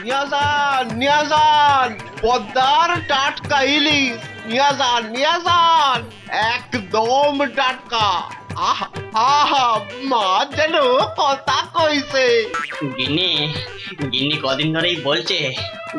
নিয়ে যান পদ্মার টাটকা ইলিশ, নিয়ে যান একদম টাটকা। আহা আহা, মাছ যেন কথা কইছে। গিন্নি গিন্নি কদিন ধরেই বলছে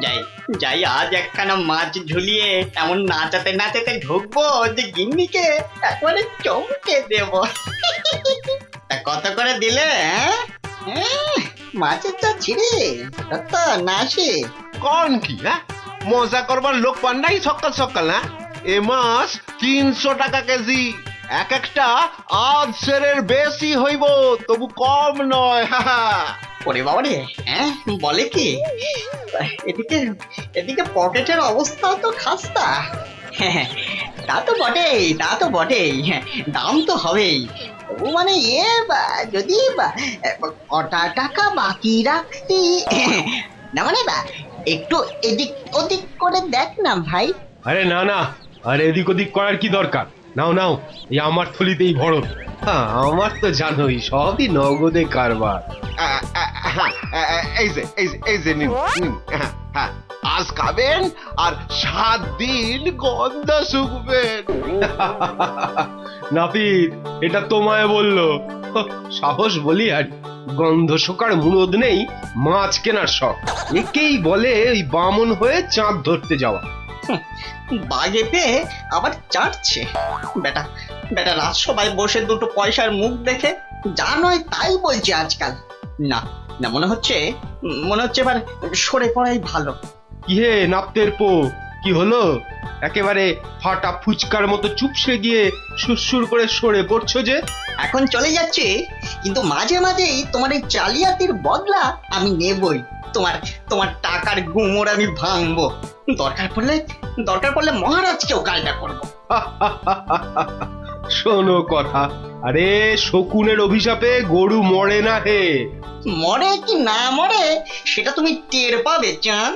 যাই যাই আজ একখানা মাছ ঝুলিয়ে এমন নাচাতে নাচাতে ঢুকবো যে গিন্নিকে একবারে চমকে দেব। তা কত করে দিলে? মাছের চা ছিঁড়ে কত না আসে? কোন কি মজা করবার লোক পান নাই সকাল সকাল? এ মাছ 300 টাকা কেজি, এক একটা আধ সেরের বেশি হইব, তবু কম নয়। ওরে বাবা রে, বলে কি? এদিকে এদিকে পকেটের অবস্থাও তো খাস্তা। হ্যাঁ, তা তো বটেই, দাম তো হবেই। তবু মানে যদি কটা টাকা বাকি রাখতি, না মানে একটু এদিক ওদিক করে দেখ না ভাই। আরে না না, আরে এদিক ওদিক করার কি দরকার? নাও নাও, এই আমার থলিতেই ভরো। হ্যাঁ, আমার তো জানোই সবই নগদে কারবার। এই যে নিন, আজ খাবেন আর 7 দিন গন্ধ শুকবেন। নাপিত, এটা তোমায় বললো? সাহস বলি আর গন্ধ শোকার মুরদ নেই মাছ কেনার শখ। একেই বলে ওই বামন হয়ে চাঁদ ধরতে যাওয়া। বাগে পেয়ে আবার চাটছে বেটা। বেটা রাজসভায় বসে দুটো পয়সার মুখ দেখে যা নয় তাই বলছে আজকাল। না না, মনে হচ্ছে এবার সরে পড়াই ভালো। কি হে নাপতের পো, কি হলো? একেবারে ফাটা ফুচকার মতো চুপসে গিয়ে সুরসুর করে সরে পড়ছো যে? এখন চলে যাচ্ছে, কিন্তু মাঝে মাঝেই তোমার এই জালিয়াতির বদলা আমি নেবই। তোমার টাকার গুমর আমি ভাঙবো। দরকার পড়লে মহারাজকেও কায়দা করবো। শোনো কথা, আরে শকুনের অভিশাপে গরু মরে না হে। মরে কি না মরে সেটা তুমি টের পাবে চাঁদ।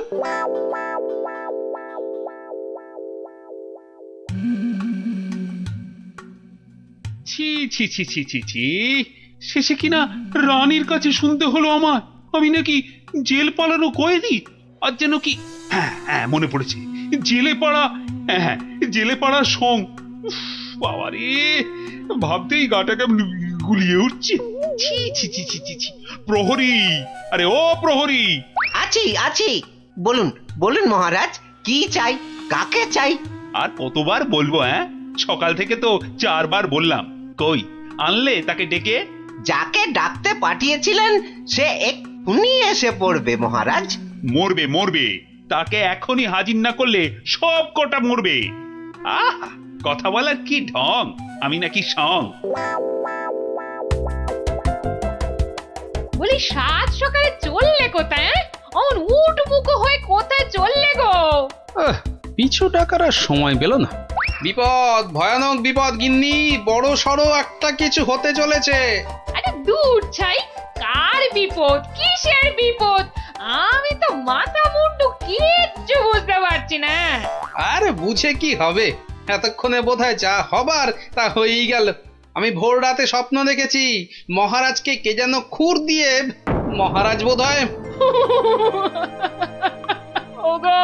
ছি ছি ছি ছি ছি ছি, শেষে কিনা রানীর কাছে শুনতে হলো আমার আমি নাকি জেল পালানো কয়েদি। আর যেন কি, হ্যাঁ মনে পড়েছে, জেলে পাড়া, জেলে পাড়ার সং। বাবারে, ভাবতেই গাটা কেমন গুলিয়ে উঠছে। ছি ছি ছি ছি ছি ছি। প্রহরী, আরে ও প্রহরী! আছি, বলুন বলুন মহারাজ, কি চাই, কাকে চাই? আর কতবার বলবো? সকাল থেকে তো 4 বার বললাম। কই আনলে তাকে ডেকে? যাকে ডাকতে পাঠিয়েছিলেন সে এক্ষুনি এসে পড়বে মহারাজ। মরবে, তাকে এখনই হাজির না করলে সব কটা মরবে। কথা বলার কি ঢং, আমি নাকি সং? বলি 7 সকালে চললে কোথায়? অমন উঠবুকো হয়ে কোথায় চললে গো? পিছু টাকার আর সময় পেল না। বিপদ, ভয়ানক বিপদ গিন্নি, বড় সড়ো একটা কিছু হতে চলেছে। আরে দূর ছাই, কার বিপদ, কিসের বিপদ? আমি তো মাথা মুন্ডু কিচ্ছু বুঝতে পারছি না। আরে বুঝে কি হবে, এতক্ষণে বোধহয় যা হবার তা হয়েই গেল। আমি ভোর রাতে স্বপ্ন দেখেছি মহারাজকে কে যেন খুর দিয়ে, মহারাজ বোধহয়। ওগো,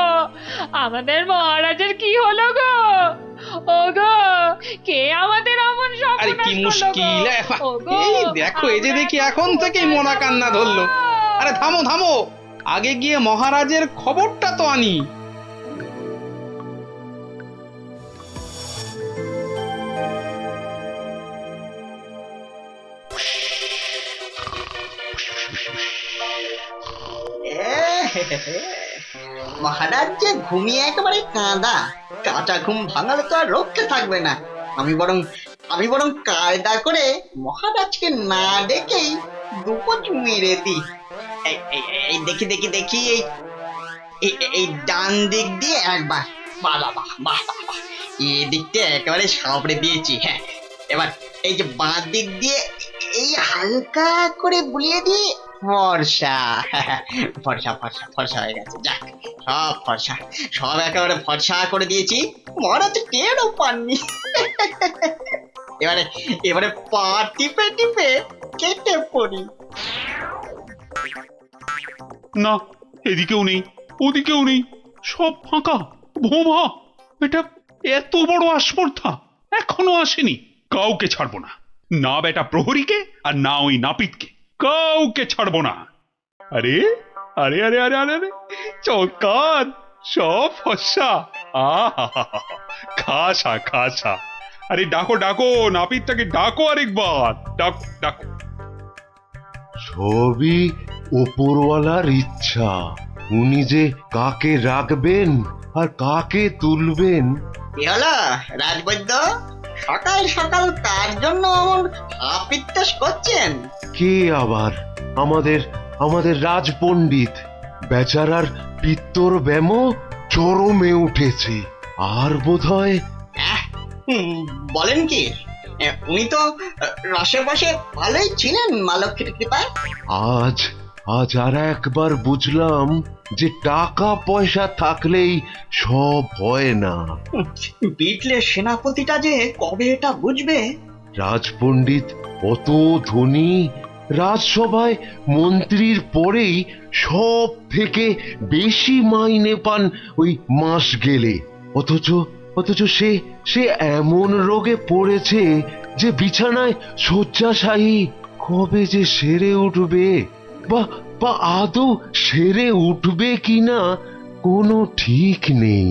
আমাদের মহারাজের কি হলো গো? ওগো, কে আমাদের অমন স্বপ্ন? আরে কি মুশকিল! এই দেখো, এই যে দেখি এখন থেকেই মরা কান্না ধরলো। আরে থামো থামো, আগে গিয়ে মহারাজের খবরটা তো আনি। মহারাজ যে ঘুমিয়ে একেবারে কাঁচা ঘুম ভাঙালে তো আর রক্ষে থাকবে না। আমি বরং কায়দা করে মহারাজকে না ডেকেই দুপোচ মেরে দিই। এই দেখি এই ডান দিক দিয়ে একবার, বাহ, এই দিকটা একেবারে সাবড়ে দিয়েছি। হ্যাঁ, এবার এই যে বাঁ দিক দিয়ে এই হালকা করে বুলিয়ে দিয়ে ফর্সা হয়ে গেছে। যাক, সব ফর্সা, সব একেবারে ফর্সা করে দিয়েছি। মহারাজ টেরও পাননি। এবারে পা টিপে কেটে পড়ি। না, এদিকেও নেই, ওদিকেও নেই, সব ফাঁকা, ভোমা। এটা এত বড় আস্পর্ধা এখনো আসেনি। কাউকে ছাড়বো না, না বেটা প্রহরীকে আর না ওই নাপিতকে, কাউকে ছাড়বো না। আরে আরে আরে আরে আরে আরে চকাত, সব ফর্সা। আহা, খাসা খাসা। আরে ডাকো ডাকো, নাপিতটাকে ডাকো আরেকবার, ডাকো ডাকো। সবই ওপরওয়ালার ইচ্ছা। উনি যে কাকে রাখবেন আর কাকে তুলবেন। কি হলো রাজবৈদ্য, সকাল সকাল কার জন্য অমন আপিত্তাস করছেন? কে আবার? আমাদের আমাদের রাজপণ্ডিত বেচারার পিত্তর ব্যামো চরমে উঠেছে। আর বোধহয় বলেন কি, উনি তো রসে বসে ভালোই ছিলেন মা লক্ষ্মীর কৃপায়। আজ আজ আর একবার বুঝলাম যে টাকা পয়সা থাকলেই সব হয় না। বিটলে সেনাপতিটা যে কবে এটা বুঝবে? রাজপণ্ডিত অত ধনী, রাজসভায় মন্ত্রীর পরেই সব থেকে বেশি মাইনে পান ওই মাস গেলে। অথচ অথচ সে সে এমন রোগে পড়েছে যে বিছানায় শয্যাশায়ী। কবে যে সেরে উঠবে, বা বা আদৌ সেরে উঠবে কিনা কোনো ঠিক নেই।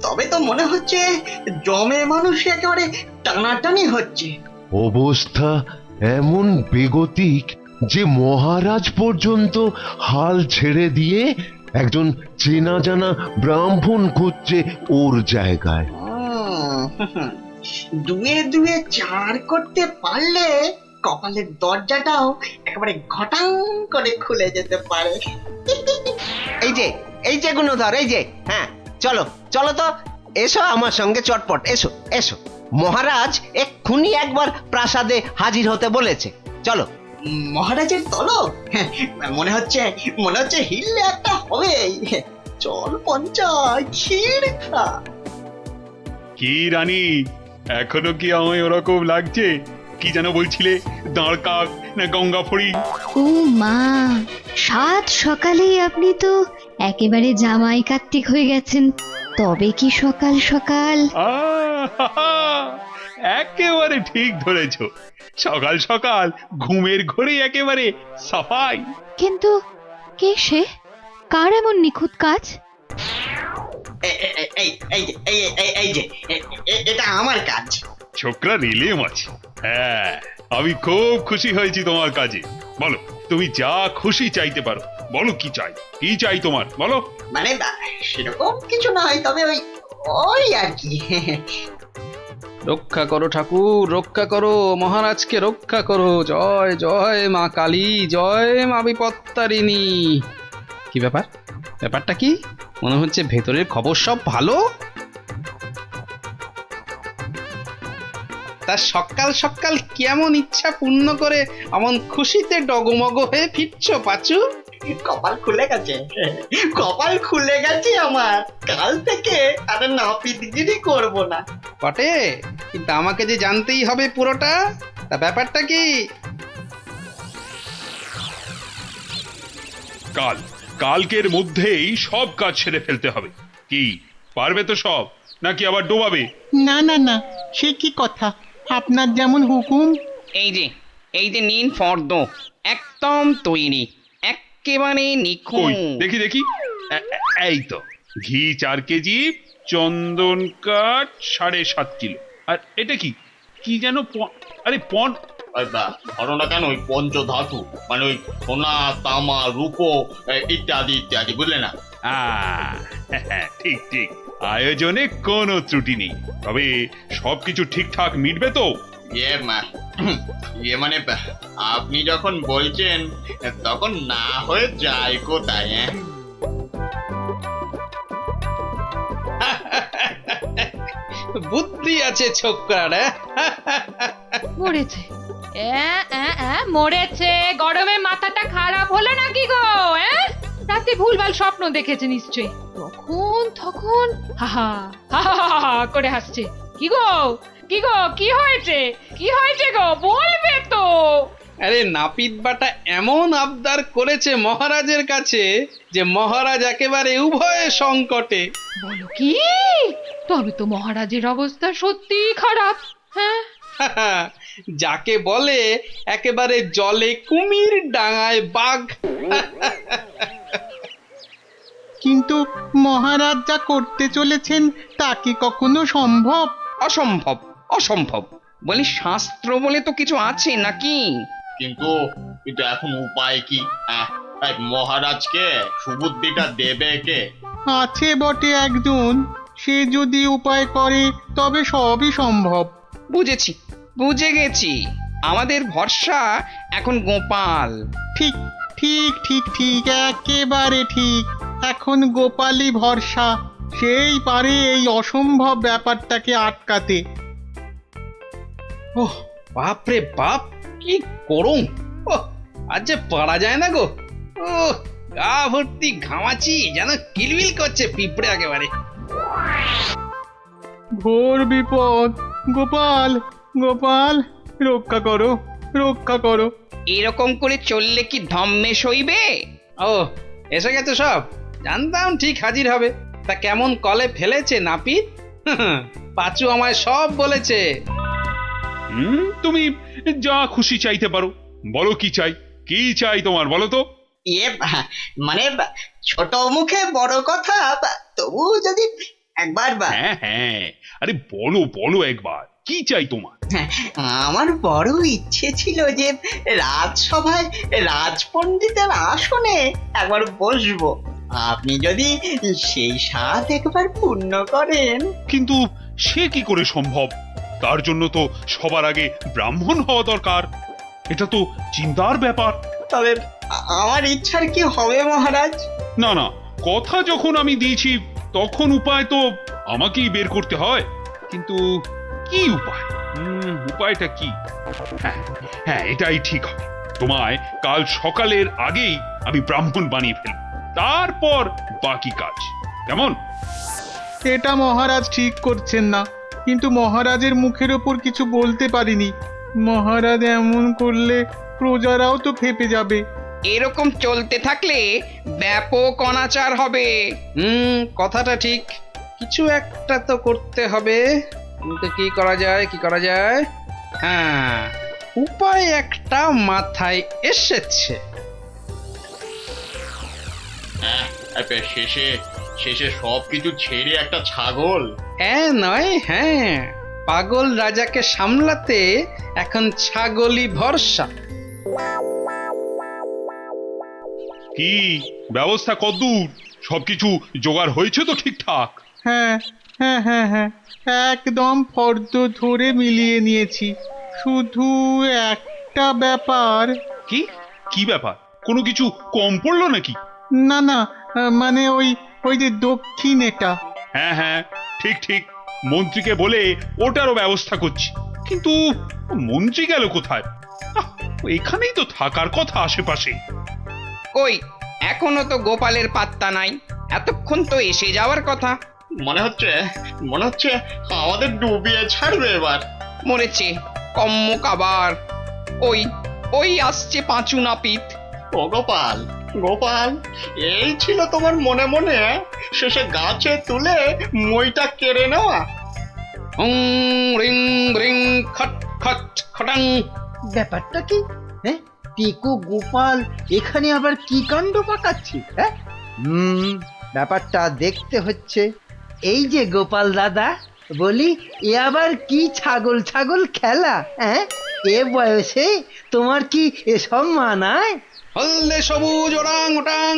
তবে তো মনে হচ্ছে জমে মানুষ একেবারে টানাটানি হচ্ছে। অবস্থা এমন বেগতিক যে মহারাজ পর্যন্ত হাল ছেড়ে দিয়ে একজন চেনা জানা ব্রাহ্মণ খুঁজছে ওর জায়গায়। দুয়ে দুয়ে চার করতে পারলে কপালের দরজাটাও একেবারে ঘটাং করে খুলে যেতে পারে। এই যে গুণধর, এই যে, হ্যাঁ চলো চলো তো, এসো আমার সঙ্গে চটপট, এসো এসো। মহারাজ এক্ষুনি একবার প্রাসাদে হাজির হতে বলেছে, চলো। মহারাজের তলব? মনে হচ্ছে হিললে একটা হবে। চল পঞ্চায়, ক্ষীর খা। কি রানী, এখনো কি আমায় ওরকম লাগছে? কি যেন বলছিলে, দাঁড় কাক না গঙ্গা ফড়ি? ও মা, সাত সকালেই আপনি তো একেবারে জামাই কার্তিক হয়ে গেছেন। তবে কি সকাল সকাল? আহা, একেবারে ঠিক ধরেছ। সকাল সকাল ঘুমের ঘরে একেবারে সাফাই। কিন্তু কে সে? কার এমন নিখুঁত কাজ? এটা আমার কাজ। ছোকরা রেলে মাছি। হ্যাঁ, আমি খুব খুশি হয়েছি তোমার কাজে। বলো, তুমি যা খুশি চাইতে পারো। বলো কি চাই, কি চাই তোমার, বলো। মানে সেরকম কিছু নয়, তবে ওই আর কি। রক্ষা করো ঠাকুর, রক্ষা করো, মহারাজকে রক্ষা করো। জয় জয় মা কালী, জয় মা বিপত্তারিণী। কি ব্যাপারটা কি? মনে হচ্ছে ভেতরের খবর সব ভালো। তা সকাল সকাল কেমন ইচ্ছা পূর্ণ করে এমন খুশিতে ডগমগ হয়ে ফিরছ পাচু? কপাল খুলে গেছে আমার। কাল থেকে আর নাপিতগিরি করব না। বটে, কিন্তু আমাকে যে জানতেই হবে পুরোটা। তা ব্যাপারটা কি? কালকের মধ্যেই সব কাজ সেরে ফেলতে হবে। কি পারবে তো সব, নাকি আবার ডোবাবে? না না না, সে কি কথা, আপনার যেমন হুকুম। এই যে নিন ফর্দ, একদম তৈরি, একেবারে কই নিখুঁত। দেখি এই তো, ঘি 4 কেজি, চন্দন কাঠ 7.5 কিলো। আর এটা কি কি যেন আরে ঘটনা কেন ওই পঞ্চধাতু, মানে ওই সোনা, তামা, রূপো ইত্যাদি ইত্যাদি, বুঝলে না? ঠিক ঠিক, আয়োজনে কোনো ত্রুটি নেই। তবে সবকিছু ঠিকঠাক মিটবে তো? ইয়ে মানে আপনি যখন বলছেন তখন না হয়ে যায় কোথায়? বুদ্ধি আছে ছোকরার। মরেছে, মরেছে। গরমে মাথাটা খারাপ হলো নাকি গো? রাতে ভুলভাল স্বপ্ন দেখেছে নিশ্চয়ই। তখন হাহা হাহা করে হাসছে। কি গো কি হয়েছে গো, বলবে তো? আরে নাপিত বাটা এমন আবদার করেছে মহারাজের কাছে যে মহারাজ একেবারে উভয় সংকটে। বলো কি? তবে তো মহারাজের অবস্থা সত্যি খারাপ। হ্যাঁ, যাকে বলে একেবারে জলে কুমির ডাঙায় বাঘ। কিন্তু মহারাজ যা করতে চলেছেন তা কি কখনো সম্ভব? অসম্ভব, অসম্ভব। বলি শাস্ত্র বলে তো কিছু আছে নাকি? কিন্তু কিন্তু এখন উপায় কি? এই মহারাজকে সুবুদ্ধিটা দেবে কে? আছে বটে একজন, সে যদি উপায় করে তবে সবই সম্ভব। বুঝেছি, বুঝে গেছি। আমাদের ভরসা এখন গোপাল। ঠিক ঠিক ঠিক ঠিক, একেবারে ঠিক। এখন গোপালই ভরসা, সেই পারে এই অসম্ভব ব্যাপারটাকে আটকাতে। ওহ বাপরে বাপ, কি করুম! ওহ, আজ যে পারা যায় না গো। ও গা ভর্তি ঘামাচি, যেন কিলবিল করছে পিঁপড়ে একেবারে। ঘোর বিপদ, গোপাল গোপাল, রক্ষা করো রক্ষা করো। এরকম করে চললে কি ধম্মে সইবে? ও এসে গেছে সব, জানতাম ঠিক হাজির হবে। তা কেমন কলে ফেলেছে নাপিত? পাঁচু আমায় সব বলেছে। তুমি যা খুশি চাইতে পারো। বলো কি চাই, কি চাই তোমার, বলো তো। মানে ছোট মুখে বড় কথা, তবু যদি একবার হ্যাঁ হ্যাঁ, আরে বলো বলো একবার, কি চাই তোমার? আমার বড় ইচ্ছে ছিল যে রাজসভায় রাজপণ্ডিতের আসনে একবার বসবো। আপনি যদি সেই স্বাদ একবার পূর্ণ করেন। কিন্তু সে কি করে সম্ভব? তার জন্য তো সবার আগে ব্রাহ্মণ হওয়া দরকার। এটা তো চিন্তার ব্যাপার। তবে আমার ইচ্ছার কি হবে মহারাজ? না না, কথা যখন আমি দিয়েছি তখন উপায় তো আমাকেই বের করতে হয়। কিন্তু কি উপায়? উপায়টা কি? হ্যাঁ হ্যাঁ, এটাই ঠিক হবে। তোমায় কাল সকালের আগেই আমি ব্রাহ্মণ বানিয়ে ফেলব, তারপর বাকি কাজ। কেমন? এটা মহারাজ ঠিক করছেন না, কিন্তু মহারাজের মুখের ওপর কিছু বলতে পারিনি। মহারাজ এমন করলে প্রজারাও তো ফেপে যাবে। এরকম চলতে থাকলে ব্যাপক অনাচার হবে। কথাটা ঠিক, কিছু একটা তো করতে হবে। কিন্তু কি করা যায়, কি করা যায়? হ্যাঁ, উপায় একটা মাথায় এসেছে। শেষে শেষে সবকিছু ছেড়ে একটা ছাগল? হ্যাঁ নয়, হ্যাঁ, পাগল রাজাকে সামলাতে এখন ছাগলই ভরসা। কি ব্যবস্থা কদ্দূর? সবকিছু জোগাড় হয়েছে তো ঠিকঠাক? হ্যাঁ হ্যাঁ হ্যাঁ হ্যাঁ, একদম ফর্দ ধরে মিলিয়ে নিয়েছি। শুধু একটা ব্যাপার। কি কি ব্যাপার? কোনো কিছু কম পড়লো নাকি? না না, মানে ওই ওই যে দক্ষিণ এটা। হ্যাঁ হ্যাঁ, ঠিক ঠিক, মন্ত্রীকে বলে ওটারও ব্যবস্থা করছি। কিন্তু মন্ত্রী গেল কোথায়? এখানেই তো থাকার কথা আশেপাশে। কই, এখনো তো গোপালের পাত্তা নাই। এতক্ষণ তো এসে যাওয়ার কথা। মনে হচ্ছে আমাদের ডুবিয়ে ছাড়বে এবার। মরেছে কম্মক আবার। ওই ওই আসছে পাঁচু নাপিত। ও গোপাল, গোপাল, এই ছিল তোমার মনে মনে শেষে গাছে তুলে মইটা কেড়ে নেওয়া? রিং রিং খট খট খটাং। ব্যাপারটা কি? হ্যাঁ, টিকু গোপাল এখানে আবার কি কাণ্ড পাকাচ্ছি? হ্যাঁ, ব্যাপারটা দেখতে হচ্ছে। এই যে গোপাল দাদা, বলি এ আবার কি ছাগল ছাগল খেলা? হ্যাঁ, এ বয়সে তোমার কি এসব মানায়? হলদে সবুজ ওরাং ওটাং,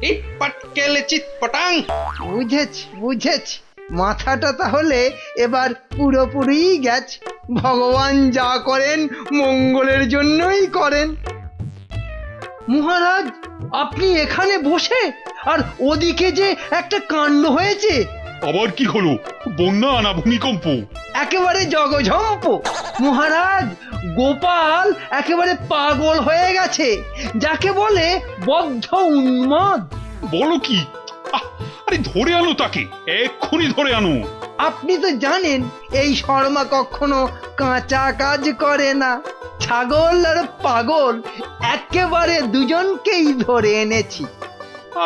ইট পাটকেল চিত পটাং। বুঝেছি বুঝেছি, মাথাটা তাহলে এবার পুরোপুরি গেছে। ভগবান যা করেন মঙ্গলের জন্যই করেন। মহারাজ, আপনি এখানে বসে, আর ওদিকে যে একটা কাণ্ড হয়েছে। আবার কি হলো? বন্যা না ভূমিকম্প? একেবারে জগঝম্প। মহারাজ, গোপাল একেবারে পাগল হয়ে গেছে, যাকে বলে বদ্ধ উন্মাদ। বলো কি? আরে ধরে আনো তাকে, এক্ষুনি ধরে আনো। আপনি তো জানেন এই শর্মা কখনো কাঁচা কাজ করে না। ছাগল আর পাগল একেবারে দুজনকেই ধরে এনেছি।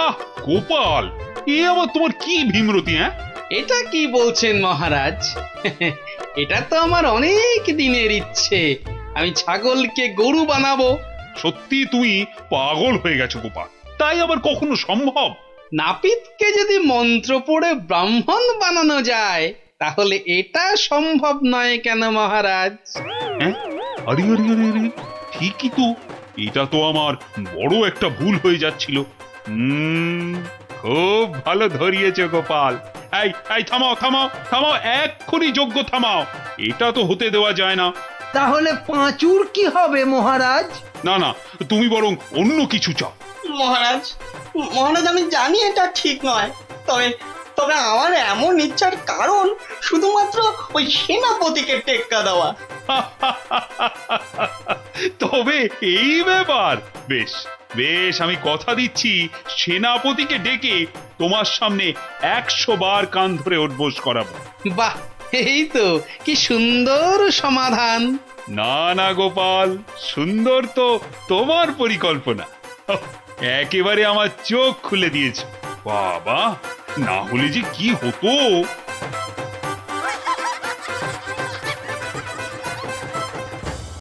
আহ গোপাল, এ আবার তোমার কি ভীমরতি? হ্যাঁ, এটা কি বলছেন মহারাজ? এটা তো আমার অনেক দিনের ইচ্ছে, আমি ছাগলকে গরু বানাবো। সত্যি তুমি পাগল হয়ে গেছো গোপাল, তাই আবার কখনো সম্ভব? নাপিতকে যদি মন্ত্র পড়ে ব্রাহ্মণ বানানো যায়, তাহলে এটা সম্ভব নয় কেন মহারাজ? হ্যাঁ, আরে আরে আরে আরে, ঠিকই তো, এটা তো আমার বড় একটা ভুল হয়ে যাচ্ছিল। খুব ভালো ধরিয়েছ গোপাল। এই এই থামাও থামাও থামাও, এক্ষুনি যজ্ঞ থামাও, এটা তো হতে দেওয়া যায় না। তাহলে পাঁচুর কি হবে মহারাজ? না না, তুমি বরং অন্য কিছু চাও। মহারাজ, মহারাজ আমি জানি এটা ঠিক নয়, তবে তবে আমার এমন ইচ্ছার কারণ শুধুমাত্র ওই সেনাপতিকে টেক্কা দেওয়া। তবে এই ব্যাপার, বেশ বেশ, আমি কথা দিচ্ছি সেনাপতিকে ডেকে তোমার সামনে 100 বার কান ধরে উঠবোস করাবো। বাহ, এই তো কি সুন্দর সমাধান। না না গোপাল, সুন্দর তো তোমার পরিকল্পনা, একেবারে আমার চোখ খুলে দিয়েছে। বাবা, না হলে যে কি হতো।